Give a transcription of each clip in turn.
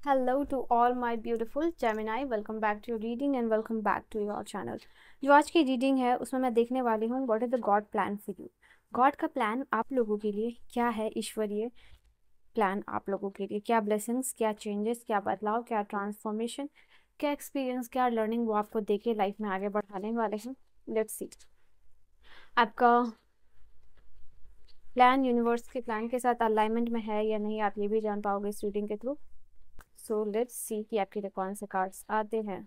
Hello to all my beautiful Gemini. Welcome back to your reading and welcome back to your channel. जो आज की reading है उसमें मैं देखने वाली हूँ what is the God plan for you. God का प्लान आप लोगों के लिए क्या है, ईश्वरीय प्लान आप लोगों के लिए क्या ब्लेसिंग्स, क्या चेंजेस, क्या बदलाव, क्या ट्रांसफॉर्मेशन, क्या एक्सपीरियंस, क्या लर्निंग वो आपको देके लाइफ में आगे बढ़ाने वाले हैं। लेट्स सी आपका प्लान यूनिवर्स के प्लान के साथ अलाइनमेंट में है या नहीं, आप ये भी जान पाओगे इस रीडिंग के थ्रू। सो लेट्स सी कि आपके लिए कौन से कार्ड्स आते हैं।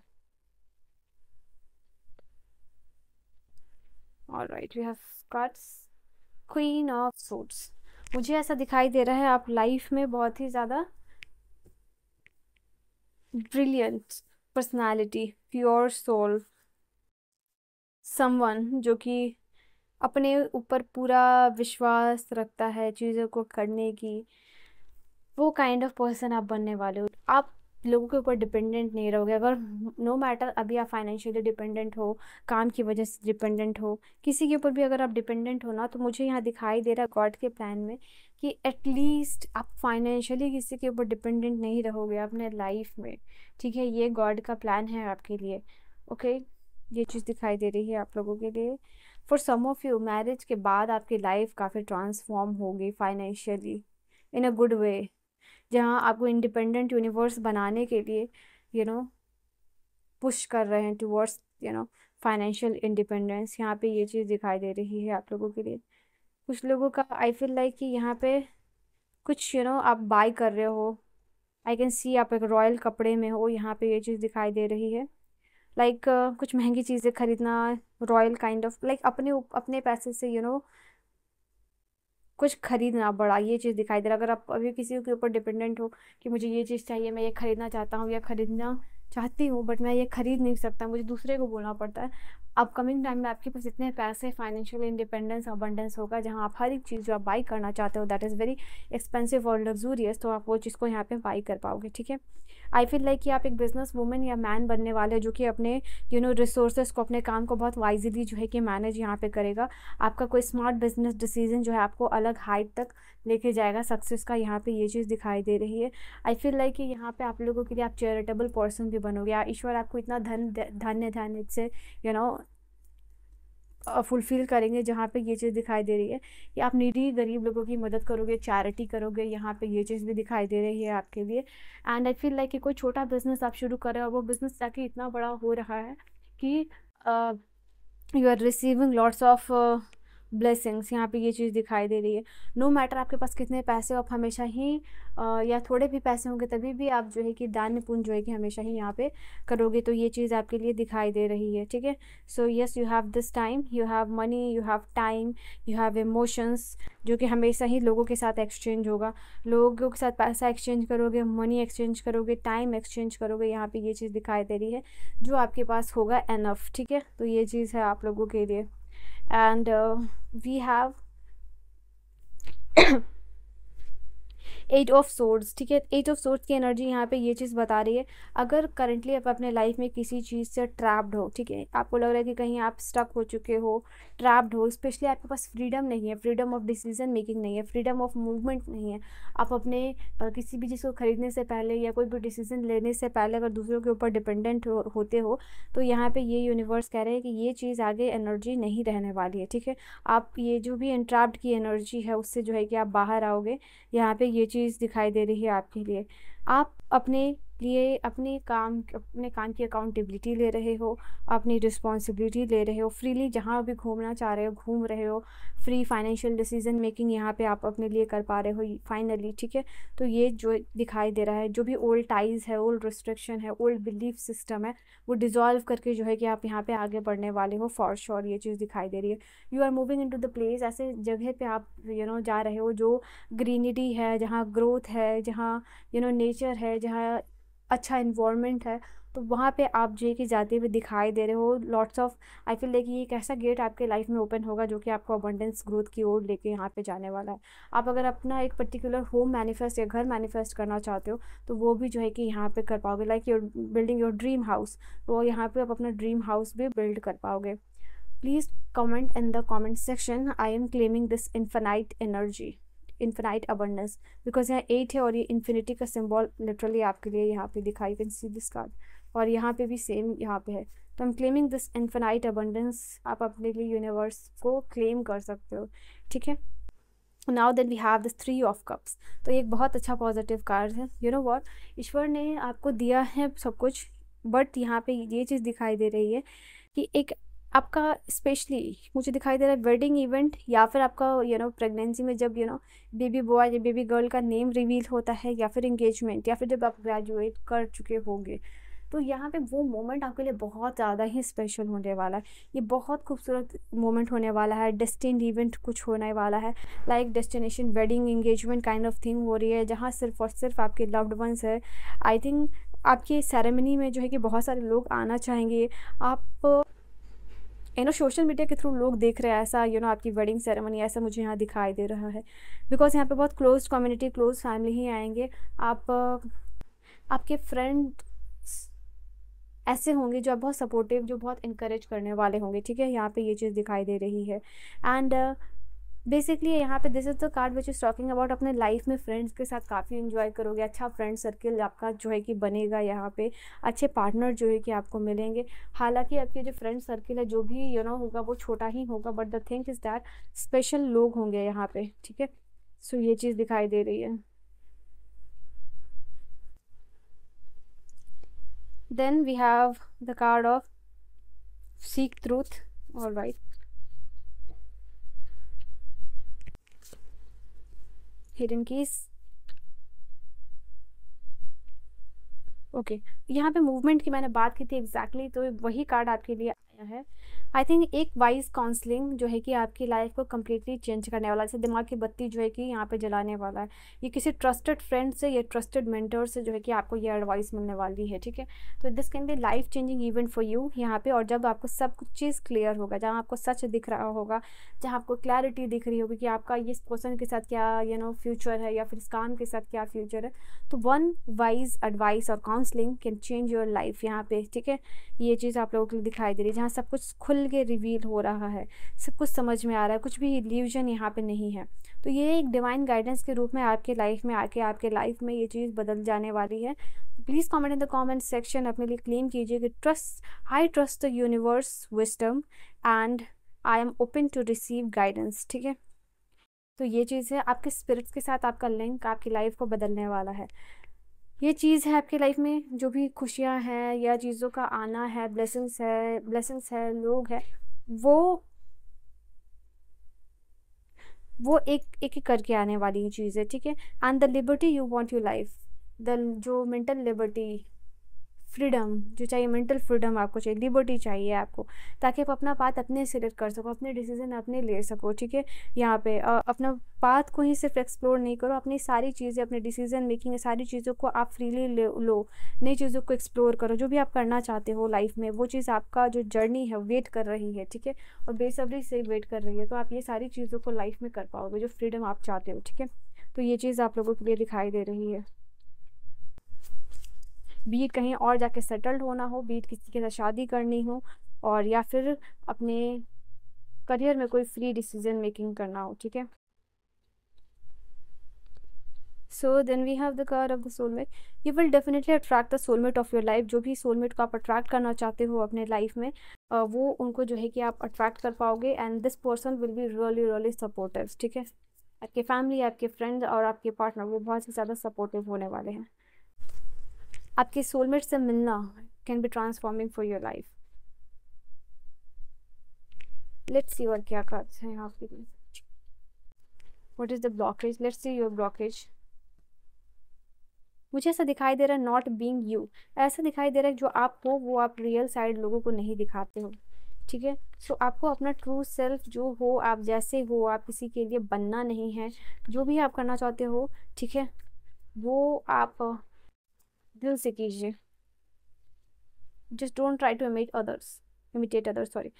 Alright, we have cards queen of suits. मुझे ऐसा दिखाई दे रहा है आप लाइफ में बहुत ही ज़्यादा brilliant personality, pure soul, someone जो कि अपने ऊपर पूरा विश्वास रखता है चीज़ों को करने की, वो काइंड ऑफ पर्सन आप बनने वाले हो। आप लोगों के ऊपर डिपेंडेंट नहीं रहोगे। अगर नो मैटर अभी आप फाइनेंशियली डिपेंडेंट हो, काम की वजह से डिपेंडेंट हो, किसी के ऊपर भी अगर आप डिपेंडेंट हो ना, तो मुझे यहाँ दिखाई दे रहा है गॉड के प्लान में कि एटलीस्ट आप फाइनेंशियली किसी के ऊपर डिपेंडेंट नहीं रहोगे अपने लाइफ में। ठीक है, ये गॉड का प्लान है आपके लिए। ओके, ये चीज़ दिखाई दे रही है आप लोगों के लिए। For some of you marriage के बाद आपकी लाइफ काफ़ी ट्रांसफॉर्म होगी financially in a good way, जहाँ आपको इंडिपेंडेंट यूनिवर्स बनाने के लिए पुश कर रहे हैं टुवर्ड्स फाइनेंशियल इंडिपेंडेंस। यहाँ पे ये चीज़ दिखाई दे रही है आप लोगों के लिए। कुछ लोगों का आई फील लाइक कि यहाँ पे कुछ आप बाय कर रहे हो। आई कैन सी आप एक रॉयल कपड़े में हो, यहाँ पे ये चीज़ दिखाई दे रही है। लाइक कुछ महंगी चीज़ें खरीदना, रॉयल काइंड ऑफ लाइक अपने अपने पैसे से कुछ खरीदना बड़ा, ये चीज़ दिखाई दे रहा है। अगर आप अभी किसी के ऊपर डिपेंडेंट हो कि मुझे ये चीज़ चाहिए, मैं ये खरीदना चाहता हूँ या खरीदना चाहती हूँ बट मैं ये खरीद नहीं सकता, मुझे दूसरे को बोलना पड़ता है। अपकमिंग टाइम में आपके पास इतने पैसे, फाइनेंशियल इंडिपेंडेंस, अबंडेंस होगा जहाँ आप हर एक चीज़ जो आप बाई करना चाहते हो दैट इज़ वेरी एक्सपेंसिव और लग्जूरियस, तो आप वो चीज़ को यहाँ पे बाई कर पाओगे। ठीक है, आई फील लाइक कि आप एक बिजनेस वूमेन या मैन बनने वाले जो कि अपने रिसोर्सेज को, अपने काम को बहुत वाइजली जो है कि मैनेज यहाँ पे करेगा। आपका कोई स्मार्ट बिजनेस डिसीजन जो है आपको अलग हाइट तक लेके जाएगा सक्सेस का, यहाँ पे ये चीज़ दिखाई दे रही है। आई फील लाइक कि यहाँ पे आप लोगों के लिए आप चैरिटेबल पर्सन भी बनोगे। ईश्वर आपको इतना धन्य से फुलफिल करेंगे, जहाँ पे ये चीज़ दिखाई दे रही है कि आप नीडी गरीब लोगों की मदद करोगे, चैरिटी करोगे, यहाँ पे ये चीज़ भी दिखाई दे रही है आपके लिए। एंड आई फील लाइक कि कोई छोटा बिजनेस आप शुरू कर रहे हो और वो बिजनेस जाके इतना बड़ा हो रहा है कि you are receiving lots of blessings, यहाँ पे ये चीज़ दिखाई दे रही है। नो मैटर आपके पास कितने पैसे हो, आप हमेशा ही या थोड़े भी पैसे होंगे तभी भी आप जो है कि दान पुण्य जो है कि हमेशा ही यहाँ पे करोगे, तो ये चीज़ आपके लिए दिखाई दे रही है। ठीक है, so yes, you have this time, you have money, you have time, you have emotions, जो कि हमेशा ही लोगों के साथ एक्सचेंज होगा। लोगों के साथ पैसा एक्सचेंज करोगे, मनी एक्सचेंज करोगे, टाइम एक्सचेंज करोगे, यहाँ पे ये चीज़ दिखाई दे रही है जो आपके पास होगा एनफ। ठीक है, तो ये चीज़ है आप लोगों के लिए। And we have 8 of swords. ठीक है, 8 ऑफ सोर्ड्स की एनर्जी यहाँ पे ये चीज़ बता रही है, अगर करंटली आप अपने लाइफ में किसी चीज़ से ट्रैप्ड हो, ठीक है, आपको लग रहा है कि कहीं आप स्टक हो चुके हो, ट्रैप्ड हो, स्पेशली आपके पास फ्रीडम नहीं है, फ्रीडम ऑफ डिसीजन मेकिंग नहीं है, फ्रीडम ऑफ मूवमेंट नहीं है। आप अपने किसी भी चीज़ को खरीदने से पहले या कोई भी डिसीजन लेने से पहले अगर दूसरों के ऊपर डिपेंडेंट होते हो, तो यहाँ पे ये यूनिवर्स कह रहे हैं कि ये चीज़ आगे एनर्जी नहीं रहने वाली है। ठीक है, आप ये जो भी एंट्रैप्ड की एनर्जी है उससे जो है कि आप बाहर आओगे, यहाँ पे ये चीज़ दिखाई दे रही है आपके लिए। आप अपने लिए अपने काम की अकाउंटेबिलिटी ले रहे हो, अपनी रिस्पॉन्सिबिलिटी ले रहे हो, फ्रीली जहाँ भी घूमना चाह रहे हो घूम रहे हो, फ्री फाइनेंशियल डिसीजन मेकिंग यहाँ पे आप अपने लिए कर पा रहे हो फाइनली। ठीक है, तो ये जो दिखाई दे रहा है, जो भी ओल्ड टाइज है, ओल्ड रिस्ट्रिक्शन है, ओल्ड बिलीफ सिस्टम है, वो डिज़ोल्व करके जो है कि आप यहाँ पे आगे बढ़ने वाले हो फॉर श्योर, ये चीज़ दिखाई दे रही है। You are moving into the place, ऐसे जगह पे आप जा रहे हो जो ग्रीनरी है, जहाँ ग्रोथ है, जहाँ नेचर है, जहाँ अच्छा इन्वायरमेंट है, तो वहाँ पे आप जो है कि जाते हुए दिखाई दे रहे हो। Lots of I feel like ये एक ऐसा गेट आपके लाइफ में ओपन होगा जो कि आपको अबंडेंस ग्रोथ की ओर लेके यहाँ पे जाने वाला है। आप अगर अपना एक पर्टिकुलर होम मैनिफेस्ट या घर मैनिफेस्ट करना चाहते हो तो वो भी जो है कि यहाँ पे कर पाओगे, like your building your dream house, तो यहाँ पे आप अपना ड्रीम हाउस भी बिल्ड कर पाओगे। Please comment in the comment section, I am claiming this infinite energy. Infinite abundance, because यहाँ 8 है और ये इन्फिनिटी का सिंबल लिटरली आपके लिए यहाँ पे दिखाई, कैन सी दिस कार्ड, और यहाँ पे भी सेम यहाँ पे है। तो I am claiming this infinite abundance, आप अपने लिए यूनिवर्स को क्लेम कर सकते हो, ठीक है। Now then we have this 3 of cups, तो एक बहुत अच्छा पॉजिटिव कार्ड है। यू नो व्हाट, ईश्वर ने आपको दिया है सब कुछ, बट यहाँ पे ये चीज़ दिखाई दे रही है कि एक आपका स्पेशली मुझे दिखाई दे रहा है वेडिंग इवेंट, या फिर आपका प्रेगनेंसी में जब बेबी बॉय या बेबी गर्ल का नेम रिवील होता है, या फिर इंगेजमेंट, या फिर जब आप ग्रेजुएट कर चुके होंगे, तो यहाँ पे वो मोमेंट आपके लिए बहुत ज़्यादा ही स्पेशल होने वाला है। ये बहुत खूबसूरत मोमेंट होने वाला है, डेस्टिन्ड इवेंट कुछ होने वाला है, like destination wedding engagement kind of thing हो रही है, जहाँ सिर्फ और सिर्फ आपके लव्ड वंस है। आई थिंक आपकी सेरेमनी में जो है कि बहुत सारे लोग आना चाहेंगे। आप सोशल मीडिया के थ्रू लोग देख रहे हैं ऐसा, आपकी वेडिंग सेरेमनी, ऐसा मुझे यहाँ दिखाई दे रहा है, बिकॉज यहाँ पे बहुत क्लोज कम्युनिटी, क्लोज फैमिली ही आएंगे। आपके फ्रेंड ऐसे होंगे जो आप बहुत सपोर्टिव, जो बहुत इनकरेज करने वाले होंगे, ठीक है। यहाँ पे ये चीज़ दिखाई दे रही है। एंड बेसिकली यहाँ पे this is the card which is talking about अपने लाइफ में फ्रेंड्स के साथ काफ़ी इन्जॉय करोगे, अच्छा फ्रेंड सर्किल आपका जो है कि बनेगा, यहाँ पे अच्छे पार्टनर जो है कि आपको मिलेंगे। हालांकि आपके जो फ्रेंड सर्किल है जो भी होगा वो छोटा ही होगा, but the thing is that special लोग होंगे यहाँ पे, ठीक है। सो ये चीज़ दिखाई दे रही है। Then we have the card of Seek Truth. All right. Hidden Keys. Okay यहाँ पे मूवमेंट की मैंने बात की थी एग्जैक्टली, तो वही कार्ड आपके लिए आया है। आई थिंक एक वाइज काउंसलिंग जो है कि आपकी लाइफ को कम्प्लीटली चेंज करने वाला है, जैसे दिमाग की बत्ती जो है कि यहाँ पे जलाने वाला है। ये किसी ट्रस्टेड फ्रेंड से या ट्रस्टेड मेंटर से जो है कि आपको ये एडवाइस मिलने वाली है, ठीक है। तो this can be life changing event for you यहाँ पे। और जब आपको सब कुछ चीज़ क्लियर होगा, जहाँ आपको सच दिख रहा होगा, जहाँ आपको क्लैरिटी दिख रही होगी कि आपका इस पर्सन के साथ क्या फ्यूचर है, या फिर इस काम के साथ क्या फ्यूचर है, तो वन वाइज एडवाइस और counselling can change your life यहाँ पे, ठीक है। ये चीज़ आप लोगों को दिखाई दे रही है, जहाँ सब कुछ खुल के रिवील हो रहा है, सब कुछ समझ में आ रहा है, कुछ भी इल्यूजन यहाँ पे नहीं है। तो ये एक डिवाइन गाइडेंस के रूप में आपके लाइफ में आके आपके लाइफ में ये चीज़ बदल जाने वाली है। Please comment in the comment section, अपने लिए क्लेम कीजिए कि I trust the universe wisdom and I am open to receive guidance, ठीक है। तो ये चीज़ है, आपके स्पिरिट्स के साथ आपका लिंक आपकी लाइफ को बदलने वाला है। ये चीज़ है आपकी लाइफ में, जो भी खुशियाँ हैं या चीज़ों का आना है, ब्लेसिंग्स है, लोग हैं, वो एक एक करके आने वाली चीज़ है, ठीक है। And the liberty you want your life, the जो मेंटल लिबर्टी, फ्रीडम जो चाहिए, मेंटल फ्रीडम आपको चाहिए, लिबर्टी चाहिए आपको, ताकि आप अपना पाथ अपने सिलेक्ट कर सको, अपने डिसीजन अपने ले सको, ठीक है। यहाँ पे अपना पाथ को ही सिर्फ एक्सप्लोर नहीं करो, अपनी सारी चीज़ें, अपने डिसीजन मेकिंग, सारी चीज़ों को आप फ्रीली लो, नई चीज़ों को एक्सप्लोर करो, जो भी आप करना चाहते हो लाइफ में, वो चीज़ आपका जो जर्नी है वेट कर रही है, ठीक है, और बेसब्री से वेट कर रही है। तो आप ये सारी चीज़ों को लाइफ में कर पाओगे, जो फ्रीडम आप चाहते हो, ठीक है। तो ये चीज़ आप लोगों के लिए दिखाई दे रही है। बीट कहीं और जाके सेटल्ड होना हो, बीट किसी के साथ शादी करनी हो, और या फिर अपने करियर में कोई फ्री डिसीजन मेकिंग करना हो, ठीक है। So then we have the card of the soulmate. You will definitely attract the soulmate of your life. जो भी सोलमेट को आप अट्रैक्ट करना चाहते हो अपने लाइफ में, वो उनको जो है कि आप अट्रैक्ट कर पाओगे। And this person will be really really supportive, ठीक है। आपके फैमिली, आपके फ्रेंड्स और आपके पार्टनर, वो बहुत ही ज़्यादा सपोर्टिव होने वाले हैं। आपके सोलमेट से मिलना can be transforming for your life. Let's see और क्या कार्ड्स हैं आपके लिए। What is the blockage? Let's see your blockage. मुझे ऐसा दिखाई दे रहा है नॉट बीइंग यू, ऐसा दिखाई दे रहा है जो आप हो वो आप रियल साइड लोगों को नहीं दिखाते हो, ठीक है। सो आपको अपना ट्रू सेल्फ जो हो, आप जैसे हो, आप किसी के लिए बनना नहीं है। जो भी आप करना चाहते हो, ठीक है, वो आप दिल से कीजिए। Just don't try to imitate others, sorry,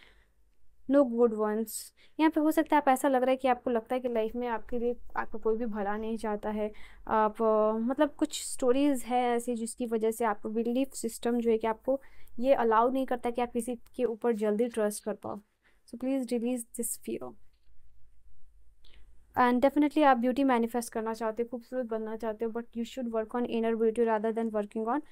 no good ones. यहाँ पे हो सकता है आप, ऐसा लग रहा है कि आपको लगता है कि लाइफ में आपके लिए आपका कोई भी भला नहीं चाहता है। आप मतलब कुछ स्टोरीज है ऐसी जिसकी वजह से आपको बिलीफ सिस्टम जो है कि आपको ये अलाउ नहीं करता कि आप किसी के ऊपर जल्दी ट्रस्ट कर पाओ। So please release this fear. And definitely आप ब्यूटी मैनिफेस्ट करना चाहते हो, खूबसूरत बनना चाहते हो, but you should work on inner beauty rather than working on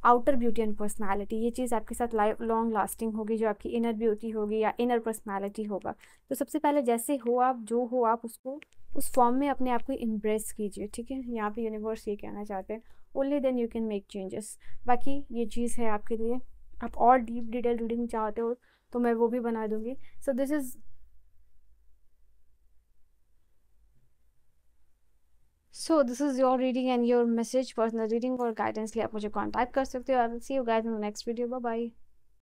outer beauty and personality. ये चीज़ आपके साथ लाइफ लॉन्ग लास्टिंग होगी, जो आपकी इनर ब्यूटी होगी या इनर पर्सनालिटी होगा। तो सबसे पहले जैसे हो आप, जो हो आप, उसको उस फॉर्म में अपने आप को इम्प्रेस कीजिए, ठीक है। यहाँ पे यूनिवर्स ये कहना चाहते हैं, only then you can make changes. बाकी ये चीज़ है आपके लिए, आप और डीप डिटेल रीडिंग चाहते हो तो मैं वो भी बना दूंगी। So this is your reading and your message. Personal reading और गाइडेंस लिए आप मुझे कॉन्टैक्ट कर सकते हो। I will see you guys in the next video. Bye bye.